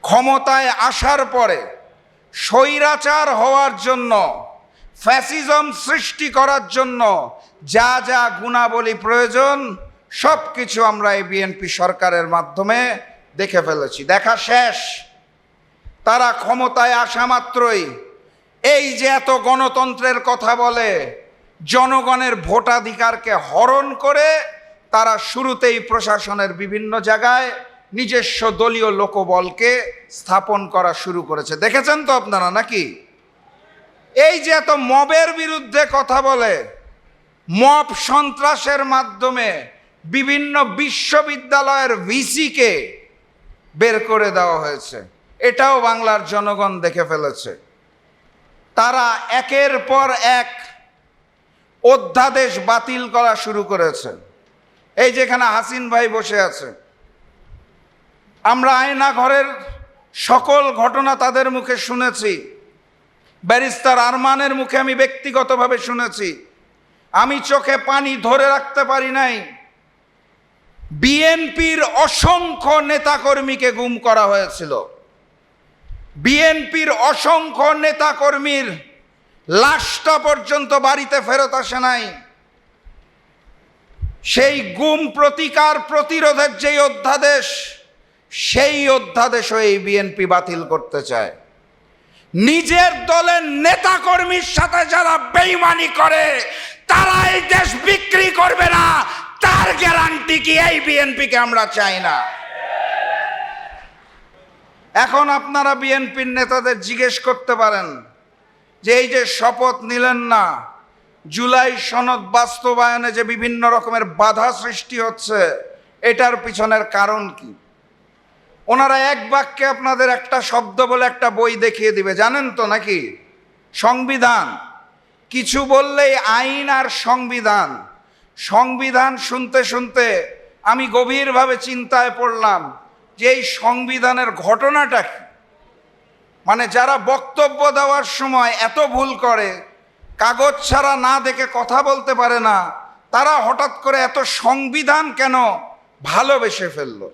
ক্ষমতায় আসার পরে স্বৈরাচার হওয়ার জন্য, ফ্যাসিজম সৃষ্টি করার জন্য যা যা গুণাবলী প্রয়োজন সব কিছু আমরা এই বিএনপি সরকারের মাধ্যমে দেখে ফেলেছি। দেখা শেষ। তারা ক্ষমতায় আসা মাত্রই এই যে এত গণতন্ত্রের কথা বলে, জনগণের ভোটাধিকারকে হরণ করে তারা শুরুতেই প্রশাসনের বিভিন্ন জায়গায় নিজস্ব দলীয় লোকবলকে স্থাপন করা শুরু করেছে। দেখেছেন তো আপনারা নাকি? এই যে এত মবের বিরুদ্ধে কথা বলে, মব সন্ত্রাসের মাধ্যমে বিভিন্ন বিশ্ববিদ্যালয়ের ভিসিকে বের করে দেওয়া হয়েছে, এটাও বাংলার জনগণ দেখে ফেলেছে। তারা একের পর এক অধ্যাদেশ বাতিল করা শুরু করেছে। এই যেখানে হাসিন ভাই বসে আছে, আমরা আয়না ঘরের সকল ঘটনা তাদের মুখে শুনেছি, ব্যারিস্টার আরমানের মুখে আমি ব্যক্তিগতভাবে শুনেছি। আমি চোখে পানি ধরে রাখতে পারি নাই। বিএনপির অসংখ্য নেতাকর্মীকে গুম করা হয়েছিল। বিএনপির অসংখ্য নেতাকর্মীর লাশটা পর্যন্ত বাড়িতে ফেরত আসে নাই। সেই গুম প্রতিকার প্রতিরোধের যেই অধ্যাদেশ, সেই অধ্যাদেশও এই বিএনপি বাতিল করতে চায়। নিজের দলের নেতাকর্মীর সাথে যারা বেঈমানি করে তারা এই দেশ বিক্রি করবে না, তার গ্যারান্টি কি এই বিএনপিকে আমরা চাই না। এখন আপনারা বিএনপির নেতাদের জিজ্ঞেস করতে পারেন যে এই যে শপথ নিলেন না, জুলাই সনদ বাস্তবায়নে যে বিভিন্ন রকমের বাধা সৃষ্টি হচ্ছে, এটার পিছনের কারণ কি? ওনারা এক বাক্যে আপনাদের একটা শব্দ বলে একটা বই দেখিয়ে দিবে, জানেন তো নাকি? সংবিধান। কিছু বললেই আইন আর সংবিধান। সংবিধান শুনতে শুনতে আমি গভীরভাবে চিন্তায় পড়লাম যে এই সংবিধানের ঘটনাটা কি। মানে যারা বক্তব্য দেওয়ার সময় এত ভুল করে, কাগজ ছাড়া না দেখে কথা বলতে পারে না, তারা হঠাৎ করে এত সংবিধান কেন ভালোবেসে ফেললো।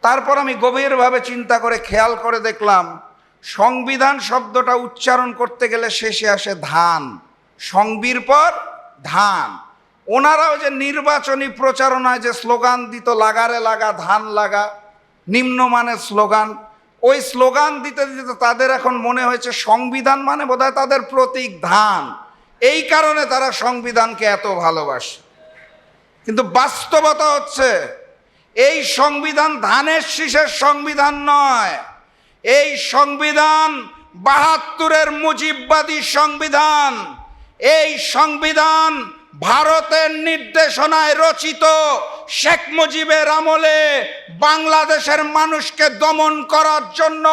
তারপর আমি গভীরভাবে চিন্তা করে খেয়াল করে দেখলাম, সংবিধান শব্দটা উচ্চারণ করতে গেলে শেষে আসে ধান, সংবির পর ধান। ওনারাও যে নির্বাচনী প্রচারণায় যে স্লোগান দিত, লাগারে লাগা ধান লাগা, নিম্নমানের স্লোগান, ওই স্লোগান দিতে দিতে তাদের এখন মনে হয়েছে সংবিধান মানে বোধহয় তাদের প্রতীক ধান, এই কারণে তারা সংবিধানকে এত ভালোবাসে। কিন্তু বাস্তবতা হচ্ছে এই সংবিধান ধানের শীষের সংবিধান নয়। এই সংবিধান ৭২-এর মুজিববাদী সংবিধান। এই সংবিধান ভারতের নির্দেশনায় রচিত। শেখ মুজিবের আমলে বাংলাদেশের মানুষকে দমন করার জন্য,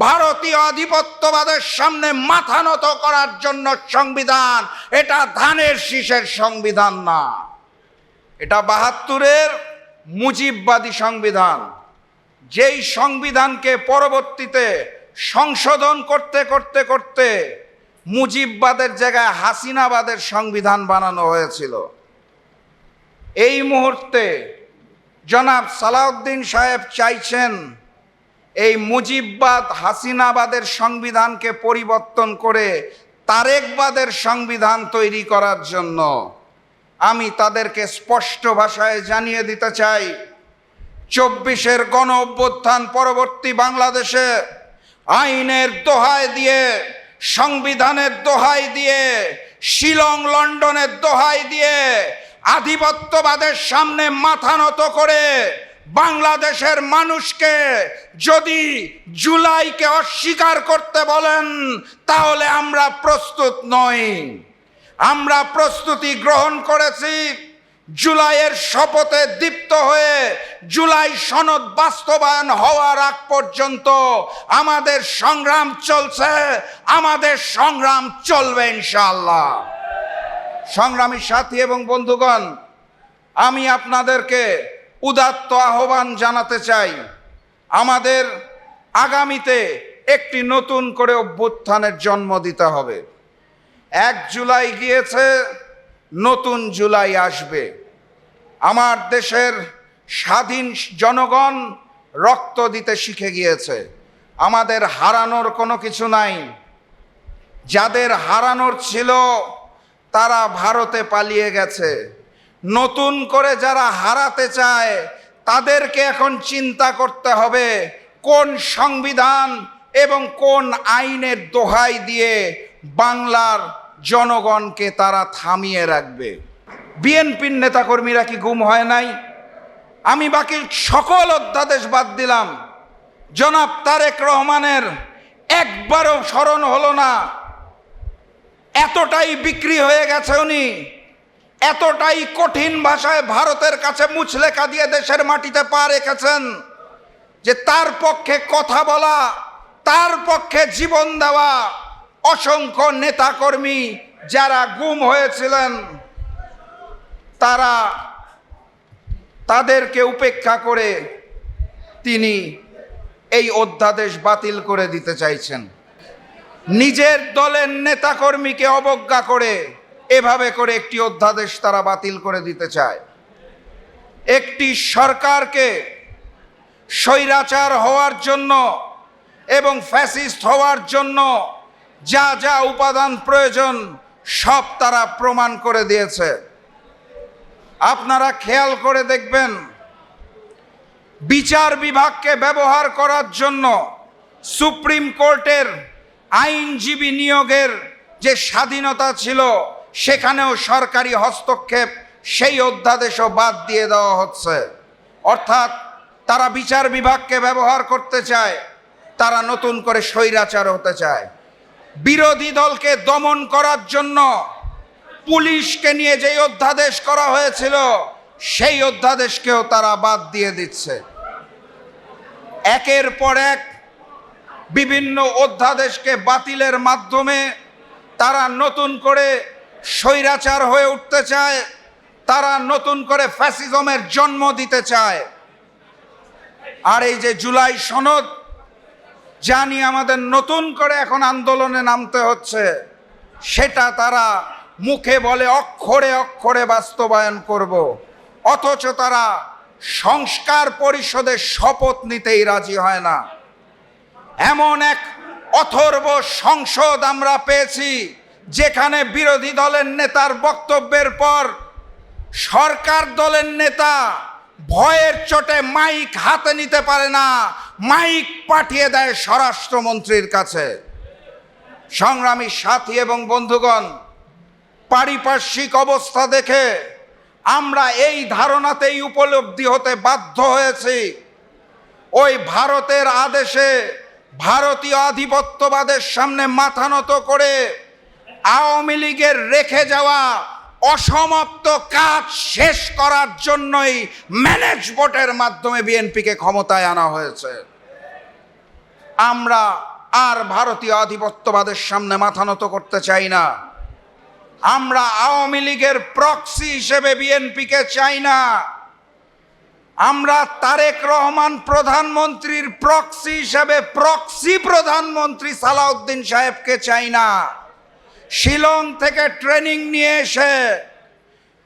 ভারতীয় আধিপত্যবাদের সামনে মাথা নত করার জন্য সংবিধান। এটা ধানের শীষের সংবিধান না, এটা ৭২-এর মুজিববাদী সংবিধান। যেই সংবিধানকে পরবর্তীতে সংশোধন করতে করতে করতে মুজিববাদের জায়গায় হাসিনাবাদের সংবিধান বানানো হয়েছিল। এই মুহূর্তে জনাব সালাউদ্দিন সাহেব চাইছেন এই মুজিববাদ হাসিনাবাদের সংবিধানকে পরিবর্তন করে তারেকবাদের সংবিধান তৈরি করার জন্য। আমি তাদেরকে স্পষ্ট ভাষায় জানিয়ে দিতে চাই, ২৪-এর গণ অভ্যুত্থান পরবর্তী বাংলাদেশে আইনের দোহাই দিয়ে, সংবিধানের দোহাই দিয়ে, শিলং লন্ডনের দোহাই দিয়ে, আধিপত্যবাদের সামনে মাথা নত করে বাংলাদেশের মানুষকে যদি জুলাইকে অস্বীকার করতে বলেন, তাহলে আমরা প্রস্তুত নই। আমরা প্রস্তুতি গ্রহণ করেছি জুলাইয়ের শপথে দীপ্ত হয়ে জুলাই সনদ বাস্তবায়ন হওয়ার আগ পর্যন্ত আমাদের সংগ্রাম চলছে, আমাদের সংগ্রাম চলবে ইনশাআল্লাহ। সংগ্রামী সাথী এবং বন্ধুগণ, আমি আপনাদেরকে উদাত্ত আহ্বান জানাতে চাই, আমাদের আগামীতে একটি নতুন করে অভ্যুত্থানের জন্ম দিতে হবে। ১ জুলাই গিয়েছে, নতুন জুলাই আসবে। আমার দেশের স্বাধীন জনগণ রক্ত দিতে শিখে গিয়েছে, আমাদের হারানোর কোনো কিছু নাই। যাদের হারানোর ছিল তারা ভারতে পালিয়ে গেছে। নতুন করে যারা হারাতে চায় তাদেরকে এখন চিন্তা করতে হবে কোন সংবিধান এবং কোন আইনের দোহাই দিয়ে বাংলার জনগণকে তারা থামিয়ে রাখবে। বিএনপির নেতাকর্মীরা কি গুম হয় নাই? আমি বাকি সকল অধ্যাদেশ বাদ দিলাম, জনাব তারেক রহমানের একবারও স্মরণ হলো না। এতটাই বিক্রি হয়ে গেছে উনি, এতটাই কঠিন ভাষায় ভারতের কাছে মুচলেখা দিয়ে দেশের মাটিতে পা রেখেছেন যে তার পক্ষে কথা বলা, তার পক্ষে জীবন দেওয়া অসংখ্য নেতাকর্মী যারা গুম হয়েছিলেন তাদেরকে উপেক্ষা করে তিনি এই অধ্যাদেশ বাতিল করে দিতে চাইছেন। নিজের দলের নেতাকর্মীকে অবজ্ঞা করে এভাবে করে একটি অধ্যাদেশ তারা বাতিল করে দিতে চায়। একটি সরকারকে স্বৈরাচার হওয়ার জন্য এবং ফ্যাসিস্ট হওয়ার জন্য যা যা উপাদান প্রয়োজন সব তারা প্রমাণ করে দিয়েছে। আপনারা খেয়াল করে দেখবেন, বিচার বিভাগকে ব্যবহার করার জন্য সুপ্রিম কোর্টের আইনজীবী নিয়োগের যে স্বাধীনতা ছিল সেখানেও সরকারি হস্তক্ষেপ, সেই অধ্যাদেশও বাদ দিয়ে দেওয়া হচ্ছে। অর্থাৎ তারা বিচার বিভাগকে ব্যবহার করতে চায়, তারা নতুন করে স্বৈরাচার হতে চায়। বিরোধী দলকে দমন করার জন্য পুলিশকে নিয়ে যে অধ্যাদেশ করা হয়েছিল সেই অধ্যাদেশকেও তারা বাদ দিয়ে দিচ্ছে। একের পর এক বিভিন্ন অধ্যাদেশকে বাতিলের মাধ্যমে তারা নতুন করে স্বৈরাচার হয়ে উঠতে চায়, তারা নতুন করে ফ্যাসিজমের জন্ম দিতে চায়। আর এই যে জুলাই সনদ, জানি আমাদের নতুন করে এখন আন্দোলনে নামতে হচ্ছে, সেটা তারা মুখে বলে অক্ষরে অক্ষরে বাস্তবায়ন করব, অথচ তারা সংস্কার পরিষদের শপথ নিতেই রাজি হয় না। এমন এক অথর্ব সংসদ আমরা পেয়েছি যেখানে বিরোধী দলের নেতার বক্তব্যের পর সরকার দলের নেতা ভয়ের চোটে মাইক হাতে নিতে পারে না, মাইক পাঠিয়ে দেয় স্বরাষ্ট্রমন্ত্রীর কাছে। সংগ্রামী সাথী এবং বন্ধুগণ, পারিপার্শ্বিক অবস্থা দেখে আমরা এই ধারণাতেই উপলব্ধি হতে বাধ্য হয়েছি ওই ভারতের আদেশে ভারতীয় আধিপত্যবাদের সামনে মাথা নত করে আওয়ামী লীগের রেখে যাওয়া অসমাপ্ত কাজ শেষ করার জন্যই ম্যানেজ ভোটের মাধ্যমে বিএনপিকে ক্ষমতায় আনা হয়েছে। আমরা আর ভারতীয় আধিপত্যবাদের সামনে মাথা নত করতে চাই না। আমরা আওয়ামী লীগের প্রক্সি হিসেবে বিএনপিকে চাই না। আমরা তারেক রহমান প্রধানমন্ত্রীর প্রক্সি হিসেবে প্রক্সি প্রধানমন্ত্রী সালাউদ্দিন সাহেবকে চাই না। শিলং থেকে ট্রেনিং নিয়ে এসে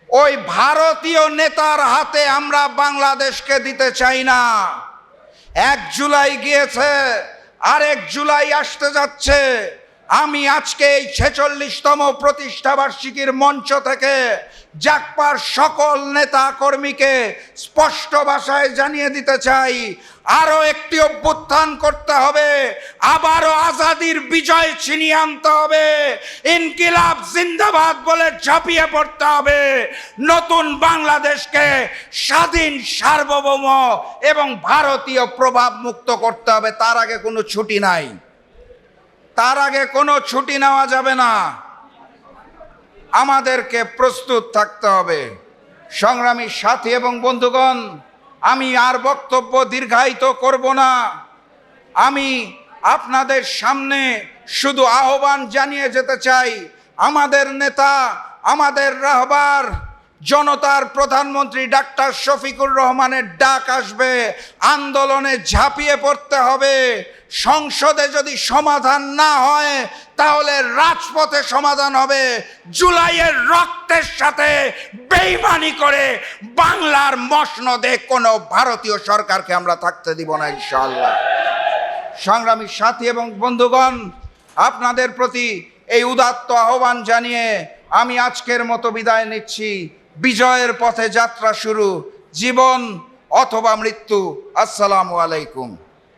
ওই ভারতীয় নেতার হাতে আমরা বাংলাদেশকে দিতে চাই না। 1 জুলাই গিয়েছে, আরেক জুলাই আসতে যাচ্ছে। আমি আজকে এই 46তম প্রতিষ্ঠাবার্ষিকীর মঞ্চ থেকে জাগপার সকল নেতা কর্মীকে স্পষ্ট ভাষায় জানিয়ে দিতে চাই, আরো একটি অভ্যুত্থান করতে হবে, আবারও আজাদির বিজয় ছিনিয়ে আনতে হবে, ইনকিলাব জিন্দাবাদ বলে ঝাঁপিয়ে পড়তে হবে, নতুন বাংলাদেশকে স্বাধীন, সার্বভৌম এবং ভারতীয় প্রভাব মুক্ত করতে হবে। তার আগে কোনো ছুটি নাই, তার আগে কোনো ছুটি নেওয়া যাবে না। আমাদেরকে প্রস্তুত থাকতে হবে। সংগ্রামী সাথী এবং বন্ধুগণ, আমি আর বক্তব্য দীর্ঘায়িত করব না। আমি আপনাদের সামনে শুধু আহ্বান জানিয়ে যেতে চাই, আমাদের নেতা, আমাদের রাহবার, জনতার প্রধানমন্ত্রী ডাক্তার শফিকুর রহমানের ডাক আসবে, আন্দোলনে ঝাঁপিয়ে পড়তে হবে। সংসদে যদি সমাধান না হয় তাহলে রাজপথে সমাধান হবে। জুলাইয়ের রক্তের সাথে বেইমানি করে বাংলার মসনদে কোনো ভারতীয় সরকারকে আমরা থাকতে দিব না ইনশাআল্লাহ। সংগ্রামী সাথী এবং বন্ধুগণ, আপনাদের প্রতি এই উদাত্ত আহ্বান জানিয়ে আমি আজকের মতো বিদায় নিচ্ছি। বিজয়ের পথে যাত্রা শুরু, জীবন অথবা মৃত্যু। আসসালামু আলাইকুম।